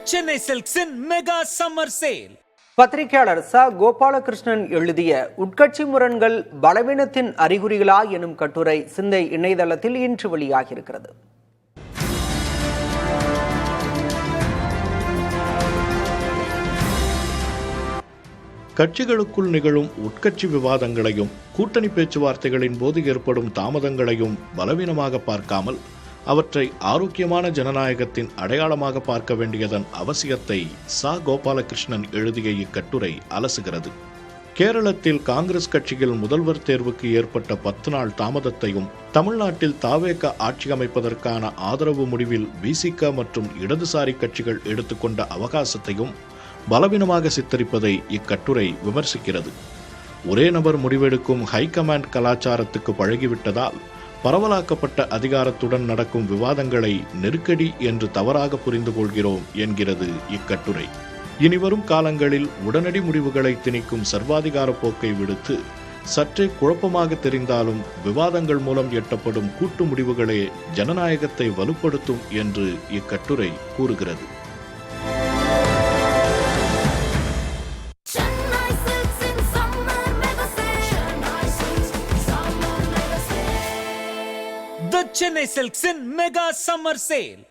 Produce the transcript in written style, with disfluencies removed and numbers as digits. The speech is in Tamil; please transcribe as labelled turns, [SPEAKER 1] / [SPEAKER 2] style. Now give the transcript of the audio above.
[SPEAKER 1] Chennai Silks in Mega Summer Sale.
[SPEAKER 2] பத்திரிகையாளர் ச கோபாலகிருஷ்ணன் எழுதிய உட்கட்சி முரண்கள் பலவீனத்தின் அறிகுறிகளா எனும் கட்டுரை சிந்தை இணையதளத்தில் இன்று வெளியாகியிருக்கிறது.
[SPEAKER 3] கட்சிகளுக்குள் நிகழும் உட்கட்சி விவாதங்களையும் கூட்டணி பேச்சுவார்த்தைகளின் போது ஏற்படும் தாமதங்களையும் பலவீனமாக பார்க்காமல் அவற்றை ஆரோக்கியமான ஜனநாயகத்தின் அடையாளமாக பார்க்க வேண்டியதன் அவசியத்தை ச கோபாலகிருஷ்ணன் எழுதிய இக்கட்டுரை அலசுகிறது. கேரளத்தில் காங்கிரஸ் கட்சியில் முதல்வர் தேர்வுக்கு ஏற்பட்ட 10 நாள் தாமதத்தையும், தமிழ்நாட்டில் தாவேக ஆட்சி அமைப்பதற்கான ஆதரவு முடிவில் விசிக மற்றும் இடதுசாரி கட்சிகள் எடுத்துக்கொண்ட அவகாசத்தையும் பலவீனமாக சித்தரிப்பதை இக்கட்டுரை விமர்சிக்கிறது. ஒரே நபர் முடிவெடுக்கும் ஹைகமாண்ட் கலாச்சாரத்துக்கு பழகிவிட்டதால் பரவலாக்கப்பட்ட அதிகாரத்துடன் நடக்கும் விவாதங்களை நெருக்கடி என்று தவறாக புரிந்து கொள்கிறோம் என்கிறது இக்கட்டுரை. இனிவரும் காலங்களில் உடனடி முடிவுகளை திணிக்கும் சர்வாதிகார போக்கை விடுத்து சற்றே குழப்பமாக தெரிந்தாலும் விவாதங்கள் மூலம் எட்டப்படும் கூட்டு முடிவுகளே ஜனநாயகத்தை வலுப்படுத்தும் என்று இக்கட்டுரை கூறுகிறது.
[SPEAKER 1] The Chennai Silks in Mega Summer Sale.